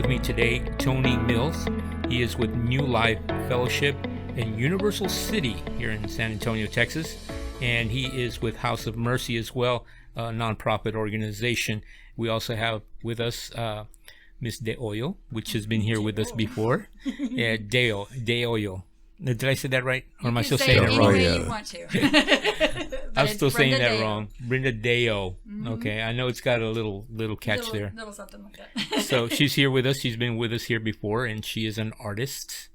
with me today Tony Mills. He is with New Life Fellowship in Universal City here in San Antonio, Texas. And he is with House of Mercy as well, a nonprofit organization. We also have with us Miss Deyo, which has been here with us before. Yeah, Deyo. Did I say that right? Or am I still saying it wrong? You want to. I'm still saying that Deyo. wrong. Brenda Deyo. Mm-hmm. Okay, I know it's got a little catch there. Little something like that. So she's here with us. She's been with us here before, and she is an artist.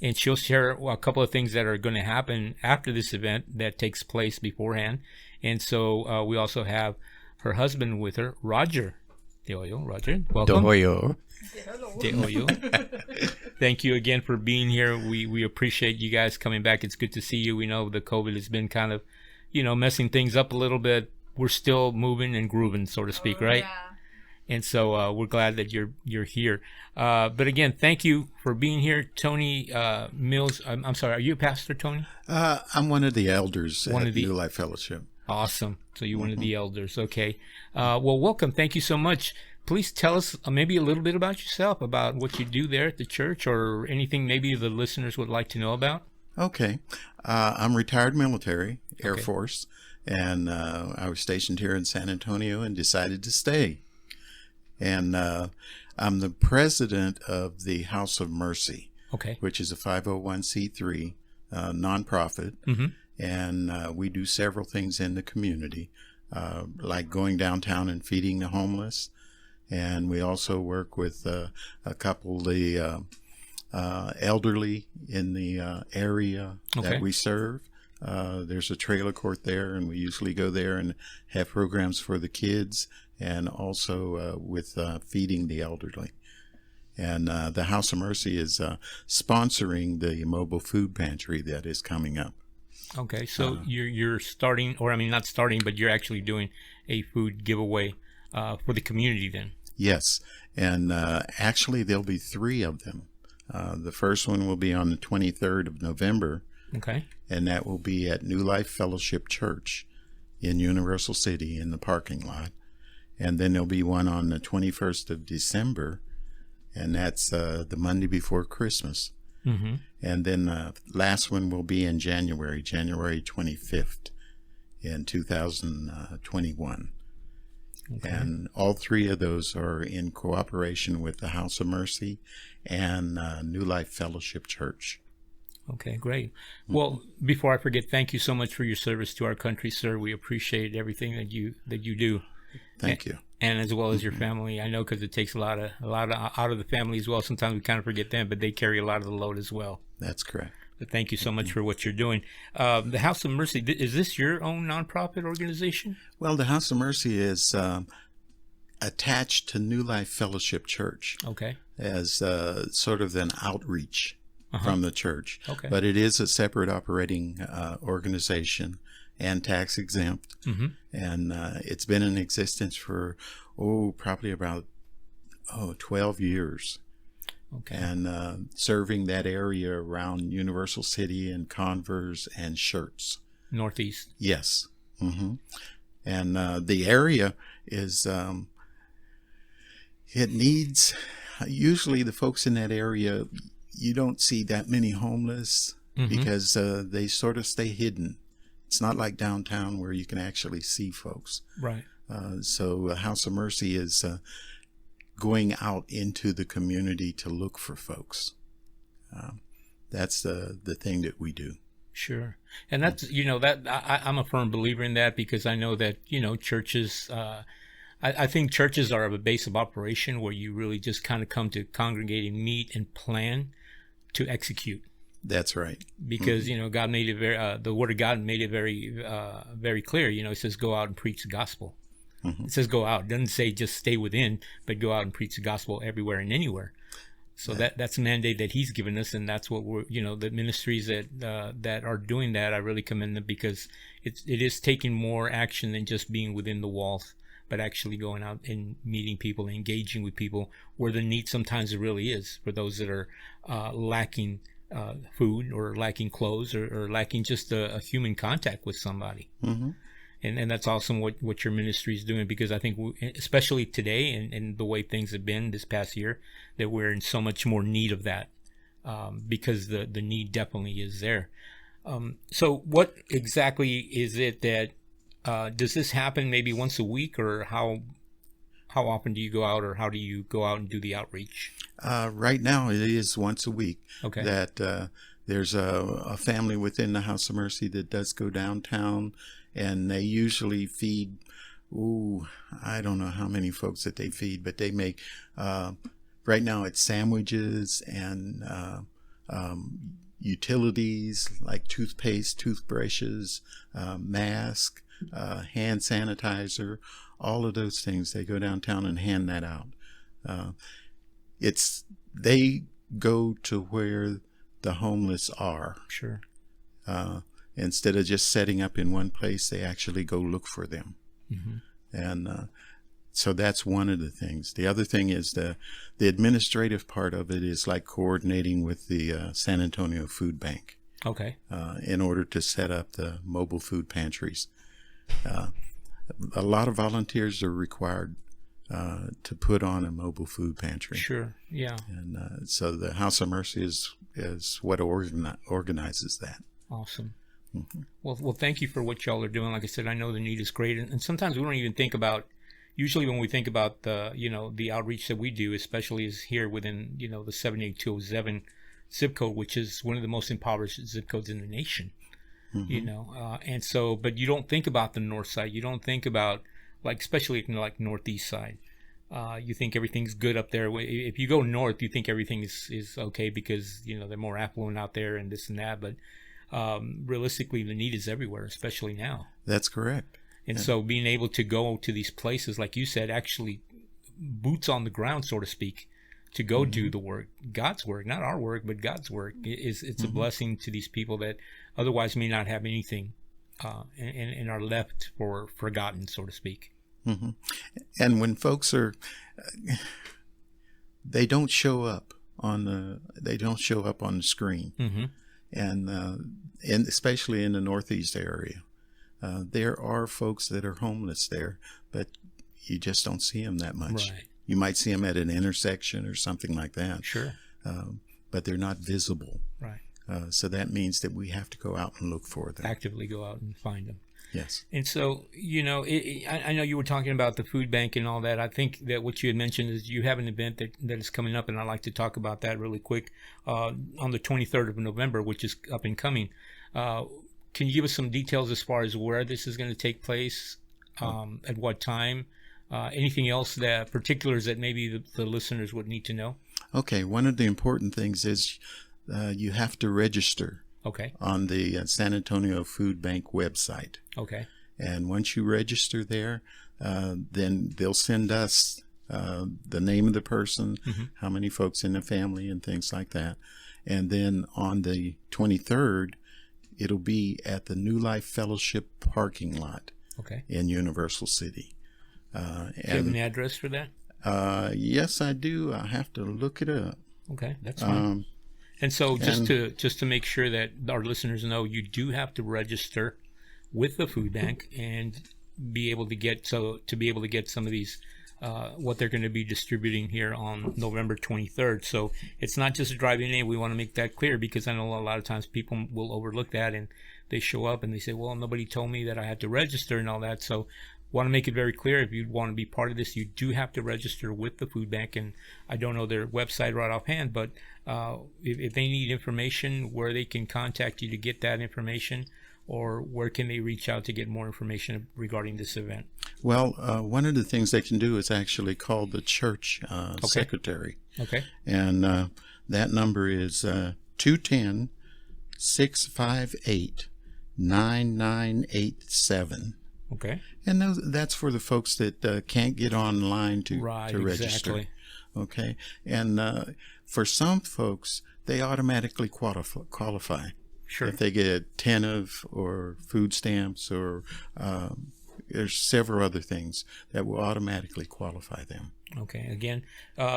And she'll share a couple of things that are going to happen after this event that takes place beforehand. And so we also have her husband with her, Roger Deyo. Roger, welcome. Deyo. Thank you again for being here. We appreciate you guys coming back. It's good to see you. We know the COVID has been kind of, messing things up a little bit. We're still moving and grooving, so to speak, right? Yeah. And so we're glad that you're here. But again, thank you for being here, Tony Mills. I'm sorry, are you a pastor, Tony? I'm one of the elders at New Life Fellowship. Awesome. So you're one of the elders. Okay. Well, welcome. Thank you so much. Please tell us maybe a little bit about yourself, about what you do there at the church, or anything maybe the listeners would like to know about. Okay. I'm retired military, Air Force, and I was stationed here in San Antonio and decided to stay. And I'm the president of the House of Mercy, which is a 501c3 nonprofit. Mm-hmm. And we do several things in the community, like going downtown and feeding the homeless. And we also work with a couple of the elderly in the area that we serve. There's a trailer court there, and we usually go there and have programs for the kids, and also with feeding the elderly. And the House of Mercy is sponsoring the mobile food pantry that is coming up. Okay, so you're starting, or I mean not starting, but you're actually doing a food giveaway for the community then. Yes, and actually there'll be 3 of them. The first one will be on the 23rd of November. Okay. And that will be at New Life Fellowship Church in Universal City in the parking lot. And then there'll be one on the 21st of December, and that's the Monday before Christmas. Mm-hmm. And then the last one will be in January 25th in 2021. Okay. And all 3 of those are in cooperation with the House of Mercy and New Life Fellowship Church. Okay, great. Well, before I forget, thank you so much for your service to our country, sir. We appreciate everything that you do. Thank you. And as well as your family. I know because it takes a lot out of the family as well. Sometimes we kind of forget them, but they carry a lot of the load as well. That's correct. But thank you so much for what you're doing. The House of Mercy, is this your own nonprofit organization? Well, the House of Mercy is attached to New Life Fellowship Church. Okay. As sort of an outreach from the church. Okay. But it is a separate operating organization and tax exempt. Mm-hmm. And it's been in existence for, probably about 12 years. Okay. And serving that area around Universal City and Converse and Shirts. Northeast. Yes. Mm-hmm. And the area is, it needs, usually the folks in that area, you don't see that many homeless because they sort of stay hidden. It's not like downtown where you can actually see folks. Right. So House of Mercy is going out into the community to look for folks. That's the thing that we do. Sure. And that's, I'm a firm believer in that, because I know that, churches, I think churches are a base of operation where you really just kind of come to congregate and meet and plan to execute. That's right. Because, God made it the Word of God made it very, very clear. It says go out and preach the gospel. Mm-hmm. It says go out. It doesn't say just stay within, but go out and preach the gospel everywhere and anywhere. So that's a mandate that He's given us, and that's what we're, the ministries that are doing that, I really commend them, because it is taking more action than just being within the walls, but actually going out and meeting people, engaging with people where the need sometimes it really is, for those that are lacking food or lacking clothes or lacking just a human contact with somebody. Mm-hmm. And that's awesome what your ministry is doing, because I think especially today and the way things have been this past year, that we're in so much more need of that, because the need definitely is there. So what exactly is it that does this happen maybe once a week, or how often do you go out, or how do you go out and do the outreach? Right now, it is once a week. Okay. That there's a family within the House of Mercy that does go downtown, and they usually feed, I don't know how many folks that they feed, but they make, right now it's sandwiches and utilities like toothpaste, toothbrushes, mask, hand sanitizer, all of those things. They go downtown and hand that out. They go to where the homeless are. Sure. Instead of just setting up in one place, they actually go look for them. Mm-hmm. And so that's one of the things. The other thing is the administrative part of it is like coordinating with the San Antonio Food Bank. Okay. In order to set up the mobile food pantries. A lot of volunteers are required to put on a mobile food pantry. Sure. Yeah. And so the House of Mercy is what organizes that. Awesome. Mm-hmm. Well, thank you for what y'all are doing. Like I said, I know the need is great, and sometimes we don't even think about. Usually, when we think about the outreach that we do, especially is here within the 78207 zip code, which is one of the most impoverished zip codes in the nation. Mm-hmm. And so, but you don't think about the north side. You don't think about especially like northeast side. You think everything's good up there. If you go north, you think everything is okay because they're more affluent out there and this and that. But realistically, the need is everywhere, especially now. That's correct. And so being able to go to these places, like you said, actually boots on the ground, so to speak, to go do the work, God's work, not our work, but God's work, it's a blessing to these people that otherwise may not have anything and are left for forgotten, so to speak. Mm-hmm. And when folks they don't show up on the screen. Mm-hmm. And especially in the Northeast area, there are folks that are homeless there, but you just don't see them that much. Right. You might see them at an intersection or something like that. Sure. But they're not visible. Right. So that means that we have to go out and look for them. Actively go out and find them. Yes. And so, I know you were talking about the food bank and all that. I think that what you had mentioned is you have an event that is coming up, and I'd like to talk about that really quick on the 23rd of November, which is up and coming. Can you give us some details as far as where this is going to take place, at what time? Anything else, particulars that maybe the listeners would need to know? Okay. One of the important things is you have to register. Okay. On the San Antonio Food Bank website. Okay. And once you register there, then they'll send us the name of the person, how many folks in the family, and things like that. And then on the 23rd, it'll be at the New Life Fellowship parking lot. Okay. In Universal City. Do you have an address for that? Yes, I do. I have to look it up. Okay, that's fine. And so just to make sure that our listeners know, you do have to register with the food bank and be able to get some of these what they're going to be distributing here on November 23rd. So it's not just driving in. We want to make that clear, because I know a lot of times people will overlook that, and they show up and they say, well, nobody told me that I had to register and all that. So want to make it very clear, if you want to be part of this, you do have to register with the food bank. And I don't know their website right offhand, but if they need information, where they can contact you to get that information, or where can they reach out to get more information regarding this event? Well, one of the things they can do is actually call the church secretary. Okay. And that number is 210-658-9987. Okay. And that's for the folks that can't get online to register. Exactly. Okay. And for some folks, they automatically qualify. Sure. If they get TANF or food stamps or there's several other things that will automatically qualify them. Okay. Again,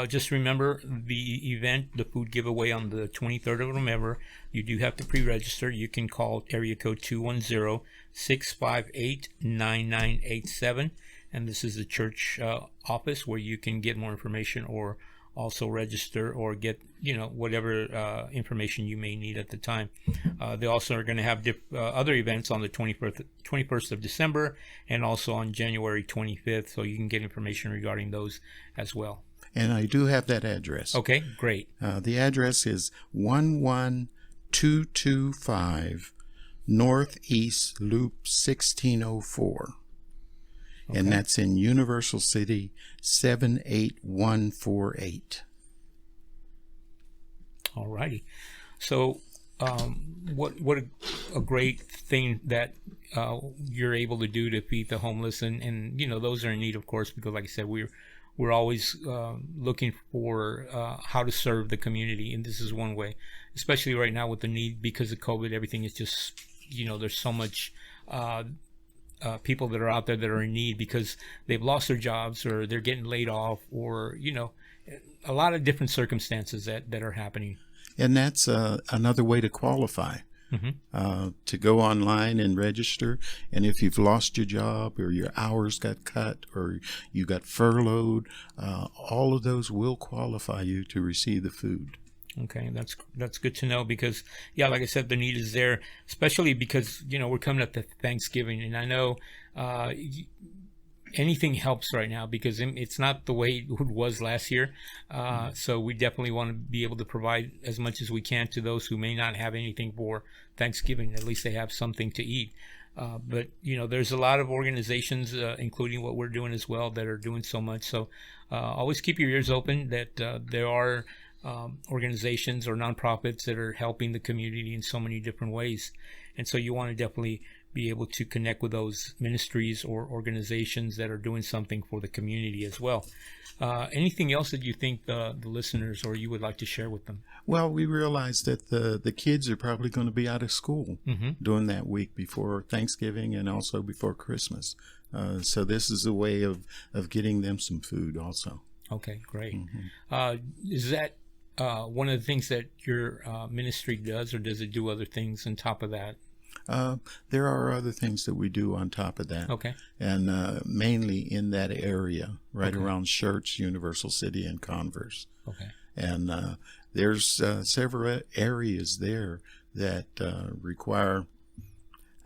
just remember the event, the food giveaway on the 23rd of November. You do have to pre-register. You can call area code 210-658-9987. And this is the church office where you can get more information or also register or get, whatever information you may need at the time. They also are going to have other events on the 21st of December and also on January 25th, so you can get information regarding those as well. And I do have that address. Okay, great. The address is 11225 Northeast Loop 1604. Okay. And that's in Universal City 78148. All righty. So what a great thing that you're able to do to feed the homeless, and those are in need, of course, because like I said, we're always looking for how to serve the community, and this is one way, especially right now with the need because of COVID. Everything is just, there's so much people that are out there that are in need because they've lost their jobs or they're getting laid off or, a lot of different circumstances that are happening. And that's another way to qualify, to go online and register. And if you've lost your job or your hours got cut or you got furloughed, all of those will qualify you to receive the food. Okay, that's good to know because, yeah, like I said, the need is there, especially because, we're coming up to Thanksgiving, and I know anything helps right now because it's not the way it was last year. So we definitely want to be able to provide as much as we can to those who may not have anything for Thanksgiving. At least they have something to eat. But, there's a lot of organizations, including what we're doing as well, that are doing so much. So always keep your ears open that there are organizations or nonprofits that are helping the community in so many different ways. And so you want to definitely be able to connect with those ministries or organizations that are doing something for the community as well. Anything else that you think the listeners or you would like to share with them? Well, we realize that the kids are probably going to be out of school during that week before Thanksgiving and also before Christmas. So this is a way of getting them some food also. Okay, great. Is that one of the things that your ministry does, or does it do other things on top of that? There are other things that we do on top of that. Okay. And mainly in that area, right around Church, Universal City, and Converse. Okay. And there's several areas there that require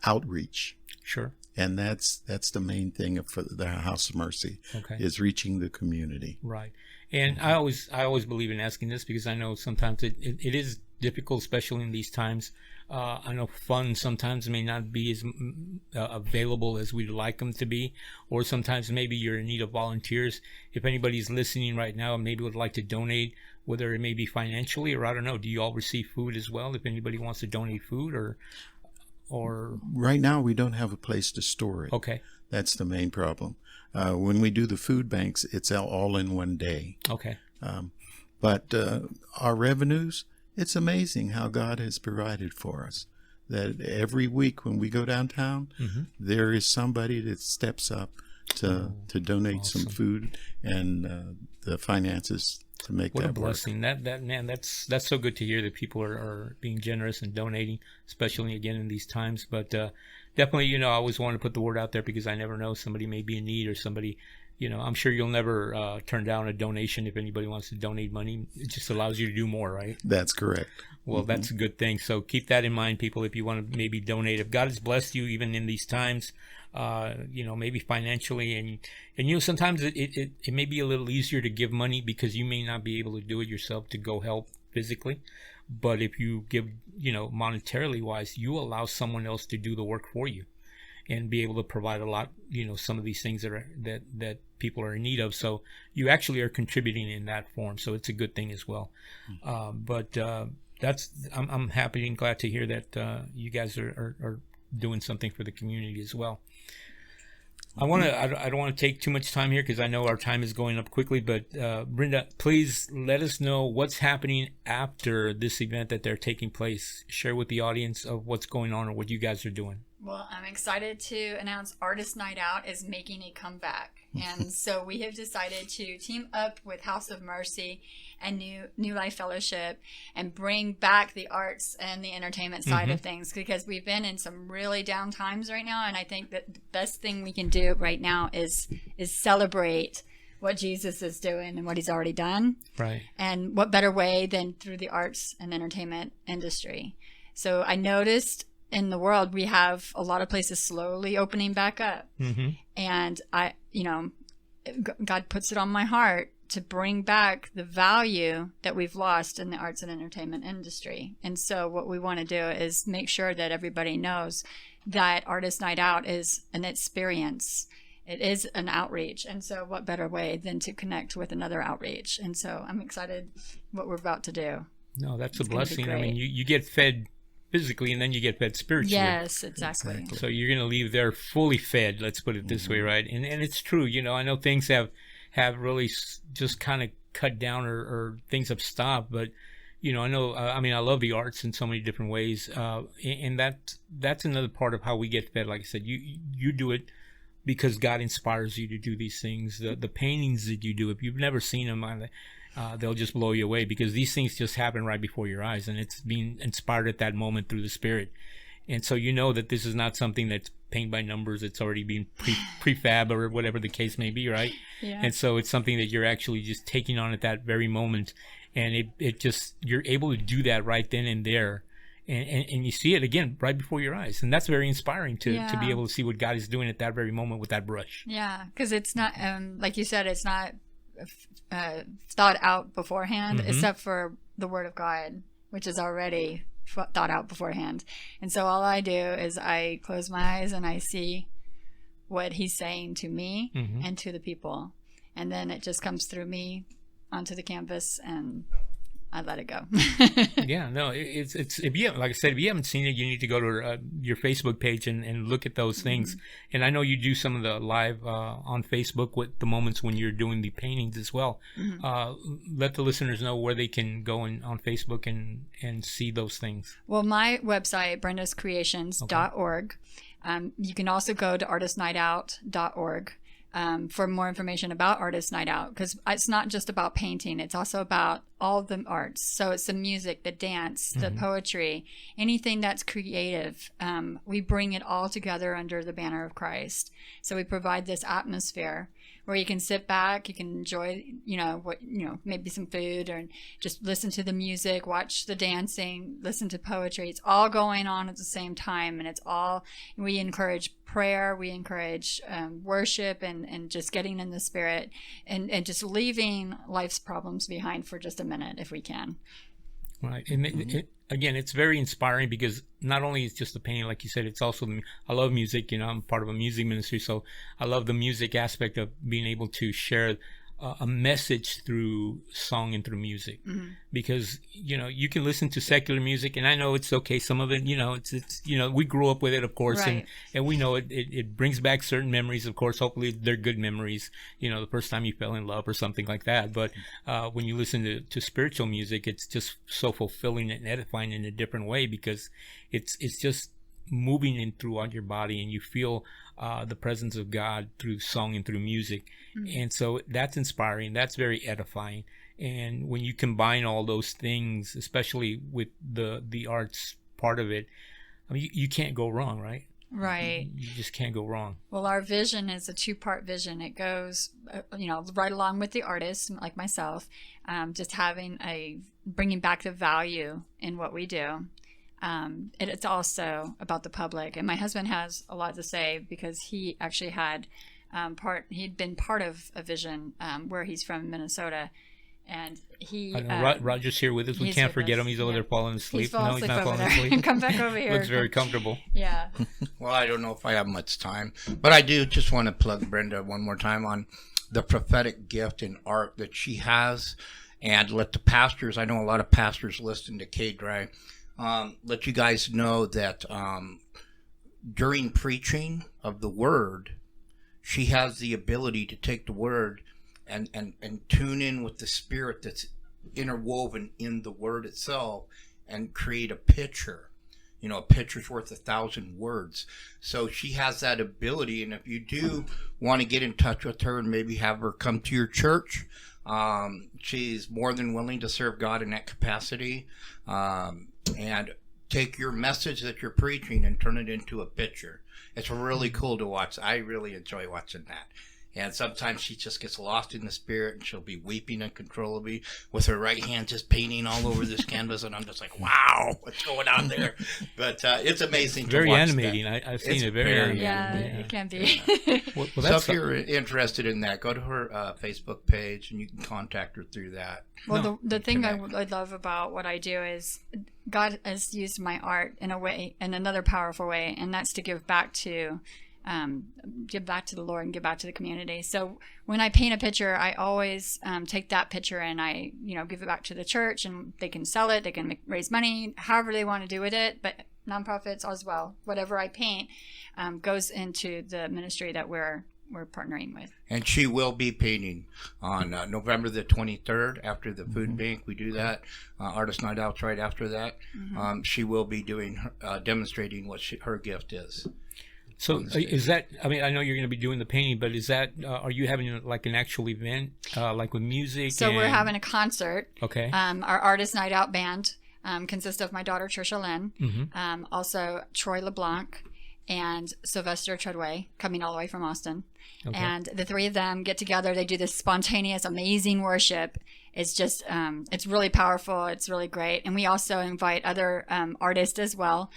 outreach. Sure. And that's the main thing for the House of Mercy, is reaching the community. Right. And I always believe in asking this because I know sometimes it is difficult, especially in these times. I know funds sometimes may not be as available as we'd like them to be, or sometimes maybe you're in need of volunteers. If anybody's listening right now and maybe would like to donate, whether it may be financially or I don't know, do you all receive food as well? If anybody wants to donate food or right now we don't have a place to store it. Okay. That's the main problem. When we do the food banks, it's all in one day. Okay. But our revenues, it's amazing how God has provided for us. That every week when we go downtown, there is somebody that steps up to donate some food and the finances to make that work. What a blessing! That man, that's so good to hear that people are being generous and donating, especially again in these times. But definitely, I always want to put the word out there because I never know, somebody may be in need or somebody. I'm sure you'll never turn down a donation if anybody wants to donate money. It just allows you to do more, right? That's correct. Well, that's a good thing. So keep that in mind, people, if you want to maybe donate. If God has blessed you, even in these times, maybe financially, and sometimes it may be a little easier to give money because you may not be able to do it yourself to go help physically. But if you give, monetarily wise, you allow someone else to do the work for you and be able to provide a lot, some of these things that people are in need of. So you actually are contributing in that form. So it's a good thing as well. But I'm happy and glad to hear that you guys are doing something for the community as well. I don't want to take too much time here because I know our time is going up quickly, but Brenda, please let us know what's happening after this event that they're taking place. Share with the audience of what's going on or what you guys are doing. Well, I'm excited to announce Artist Night Out is making a comeback. And so we have decided to team up with House of Mercy and New Life Fellowship and bring back the arts and the entertainment side of things, because we've been in some really down times right now. And I think that the best thing we can do right now is celebrate what Jesus is doing and what he's already done. Right. And what better way than through the arts and entertainment industry. So I noticed in the world, we have a lot of places slowly opening back up. And God puts it on my heart to bring back the value that we've lost in the arts and entertainment industry. And so what we want to do is make sure that everybody knows that Artist Night Out is an experience. It is an outreach. And so what better way than to connect with another outreach? And so I'm excited what we're about to do. No, that's a blessing. I mean, you get fed physically, and then you get fed spiritually. Yes, exactly. So you're going to leave there fully fed, let's put it this way, right? And it's true. I know things have really just kind of cut down, or things have stopped, but I know, I love the arts in so many different ways, and that's another part of how we get fed. Like I said, you do it because God inspires you to do these things. The paintings that you do, if you've never seen them, they'll just blow you away, because these things just happen right before your eyes, and it's being inspired at that moment through the Spirit. And so that this is not something that's paint by numbers. It's already been prefab or whatever the case may be, right? Yeah. And so it's something that you're actually just taking on at that very moment, and it just, you're able to do that right then and there. And you see it again right before your eyes, and that's very inspiring to be able to see what God is doing at that very moment with that brush. Yeah, because it's not like you said, it's not thought out beforehand, except for the Word of God, which is already thought out beforehand. And so all I do is I close my eyes and I see what He's saying to me and to the people, and then it just comes through me onto the canvas, and I let it go. Yeah, no, it's if you, like I said, if you haven't seen it, you need to go to your Facebook page and look at those things. And I know you do some of the live on Facebook with the moments when you're doing the paintings as well. Let the listeners know where they can go on Facebook and see those things. Well, my website, brendascreations.org. You can also go to artistnightout.org. For more information about Artist Night Out, because it's not just about painting, it's also about all the arts. So it's the music, the dance, the poetry, anything that's creative. We bring it all together under the banner of Christ. So we provide this atmosphere where you can sit back, you can enjoy, maybe some food, or just listen to the music, watch the dancing, listen to poetry. It's all going on at the same time, and we encourage prayer, we encourage worship, and just getting in the Spirit, and just leaving life's problems behind for just a minute if we can. Right. And again, it's very inspiring, because not only is just the painting, like you said, it's also, I love music. I'm part of a music ministry, so I love the music aspect of being able to share a message through song and through music, because you can listen to secular music, and I know it's okay, some of it, it's we grew up with it, of course, right. and we know it brings back certain memories, of course. Hopefully they're good memories, the first time you fell in love or something like that. But when you listen to spiritual music, it's just so fulfilling and edifying in a different way, because it's just moving in throughout your body, and you feel the presence of God through song and through music. And so that's inspiring, that's very edifying. And when you combine all those things, especially with the arts part of it, you can't go wrong, right? Right. You just can't go wrong. Well, our vision is a two-part vision. It goes, right along with the artists like myself, just bringing back the value in what we do. It's also about the public, and my husband has a lot to say, because he actually he'd been part of a vision where he's from, Minnesota, and Roger's here with us. We can't forget him. He's over there falling asleep. No, he's not falling asleep. Come back over here. Looks very comfortable. Yeah. Well, I don't know if I have much time, but I do just want to plug Brenda one more time on the prophetic gift in art that she has, and let the pastors, I know a lot of pastors listen to K-Drive, let you guys know that during preaching of the word, she has the ability to take the word and tune in with the Spirit that's interwoven in the word itself, and create a picture. a picture's worth 1,000 words. So she has that ability. And if you do want to get in touch with her and maybe have her come to your church, she's more than willing to serve God in that capacity, and take your message that you're preaching and turn it into a picture. It's really cool to watch. I really enjoy watching that. And sometimes she just gets lost in the spirit, and she'll be weeping uncontrollably with her right hand just painting all over this canvas. And I'm just like, wow, what's going on there? But it's amazing to watch. Very animating. I've seen it very animating. Yeah, it can be. Well, So if you're interested in that, go to her Facebook page, and you can contact her through that. Well, the thing I love about what I do is God has used my art in another powerful way, and that's to give back to the Lord and give back to the community. So when I paint a picture, I always take that picture and I give it back to the church, and they can sell it, they can raise money, however they want to do with it. But nonprofits as well, whatever I paint goes into the ministry that we're partnering with. And she will be painting on November the 23rd after the food bank. We do that. Artist Night Out's right after that. She will be doing demonstrating what her gift is. So is that, I mean, I know you're going to be doing the painting, but is that, are you having like an actual event, like with music? So we're having a concert. Okay. Our Artist Night Out band consists of my daughter, Trisha Lynn, also Troy LeBlanc, and Sylvester Treadway, coming all the way from Austin. Okay. And the three of them get together. They do this spontaneous, amazing worship. It's just, it's really powerful. It's really great. And we also invite other artists as well,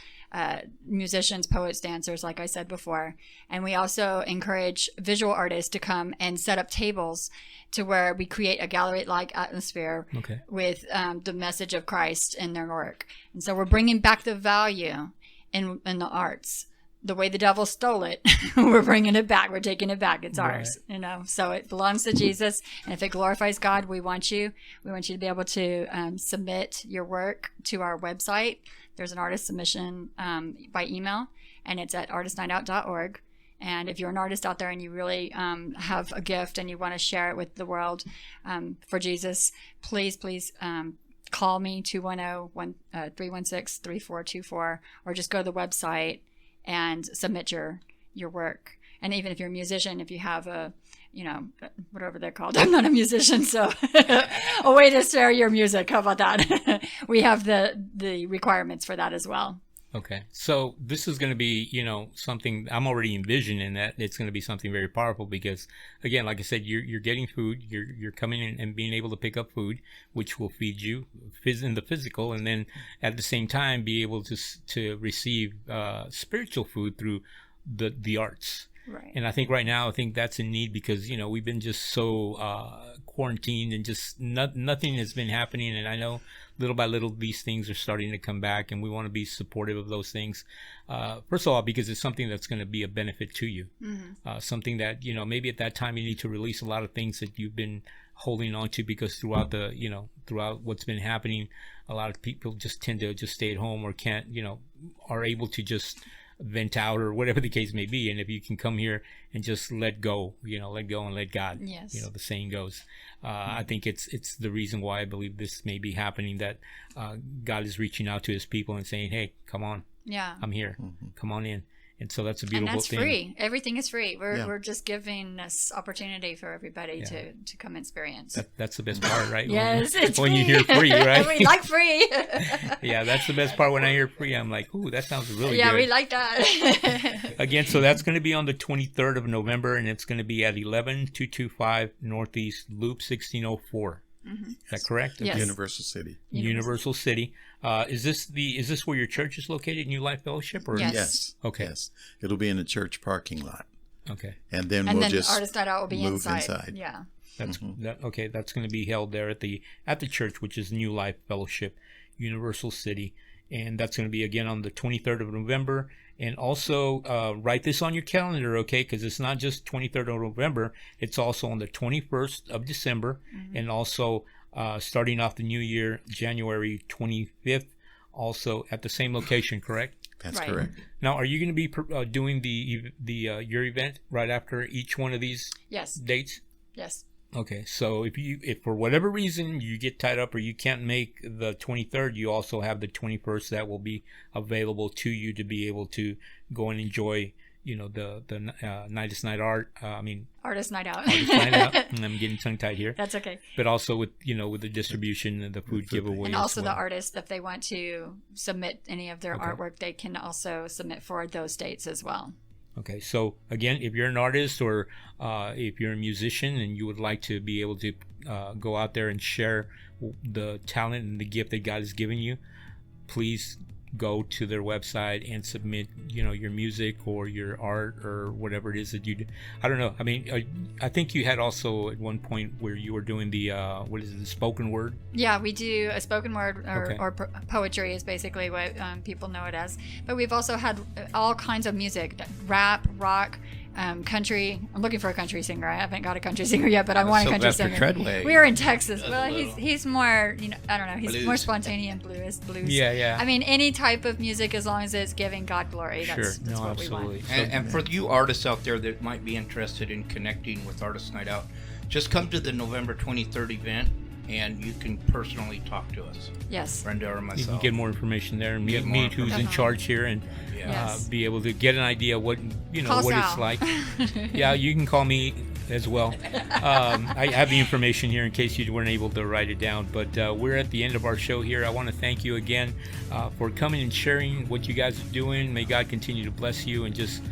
musicians, poets, dancers, like I said before. And we also encourage visual artists to come and set up tables to where we create a gallery-like atmosphere with the message of Christ in their work. And so we're bringing back the value in the arts. The way the devil stole it, we're bringing it back. We're taking it back. It's ours, So it belongs to Jesus. And if it glorifies God, we want you to be able to submit your work to our website. There's an artist submission by email, and it's at artistnightout.org. And if you're an artist out there and you really have a gift and you want to share it with the world for Jesus, please call me 210-316-3424, or just go to the website and submit your work. And even if you're a musician, if you have a, whatever they're called, I'm not a musician, so a way to share your music. How about that? We have the requirements for that as well. Okay. So this is going to be, something I'm already envisioning that it's going to be something very powerful because, again, like I said, you're getting food, you're coming in and being able to pick up food, which will feed you in the physical, and then at the same time be able to receive spiritual food through the arts. Right. And I think right now, that's in need because, we've been just so quarantined and just nothing has been happening. And I know little by little, these things are starting to come back, and we want to be supportive of those things. First of all, because it's something that's going to be a benefit to you. Something that, maybe at that time you need to release a lot of things that you've been holding on to because throughout what's been happening, a lot of people just tend to just stay at home or can't, are able to just vent out or whatever the case may be. And if you can come here and just let go and let God, yes. The saying goes. I think it's the reason why I believe this may be happening, that God is reaching out to his people and saying, hey, come on. Yeah. I'm here. Come on in. And so that's a beautiful thing. And that's free. Everything is free. We're just giving this opportunity for everybody to come experience. That's the best part, right? Yes, when you hear free, right? We like free. Yeah, that's the best part. When I hear free, I'm like, ooh, that sounds really good. Yeah, we like that. Again, so that's going to be on the 23rd of November, and it's going to be at 11225 Northeast Loop 1604. Is that correct? Yes. Universal City. Universal City. Is this where your church is located, New Life Fellowship? Or? Yes. Okay. Yes. It'll be in a church parking lot. Okay. And then we'll just Artist Night Out will be move inside. Yeah. That's okay. That's going to be held there at the church, which is New Life Fellowship, Universal City, and that's going to be again on the 23rd of November. And also write this on your calendar, okay? Because it's not just 23rd of November; it's also on the 21st of December, and also starting off the new year, January 25th, also at the same location. Correct? That's correct. Now, are you going to be doing your event right after each one of these Yes. dates? Yes. Okay, so if for whatever reason you get tied up or you can't make the 23rd, you also have the 21st that will be available to you to be able to go and enjoy, the Artist Night Out. Artist Night Out. Artist Night Out. I'm getting tongue tied here. That's okay. But also with the distribution and the food giveaway. And also the artists, if they want to submit any of their artwork, they can also submit for those dates as well. Okay, so again, if you're an artist or if you're a musician and you would like to be able to go out there and share the talent and the gift that God has given you, please go to their website and submit, your music or your art or whatever it is that you do. I don't know. I think you had also at one point where you were doing the the spoken word. Yeah, we do a spoken word or poetry is basically what people know it as. But we've also had all kinds of music, rap, rock, country. I'm looking for a country singer. I haven't got a country singer yet, but I want a country singer. Treadway. We are in Texas. Well, he's more, I don't know. He's more spontaneous blues. Yeah. Any type of music as long as it's giving God glory. That's what absolutely. we want. And for you artists out there that might be interested in connecting with Artist Night Out, just come to the November 23rd event and you can personally talk to us. Yes. Brenda or myself. You can get more information there and meet who's in charge here and be able to get an idea what it's like. Yeah, you can call me as well. I have the information here in case you weren't able to write it down. But we're at the end of our show here. I want to thank you again for coming and sharing what you guys are doing. May God continue to bless you and just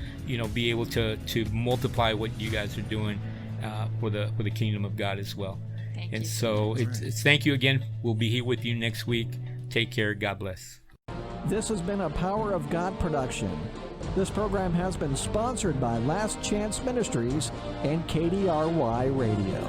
be able to multiply what you guys are doing for the kingdom of God as well. Thank you. So it's thank you again. We'll be here with you next week. Take care. God bless. This has been a Power of God production. This program has been sponsored by Last Chance Ministries and KDRY Radio.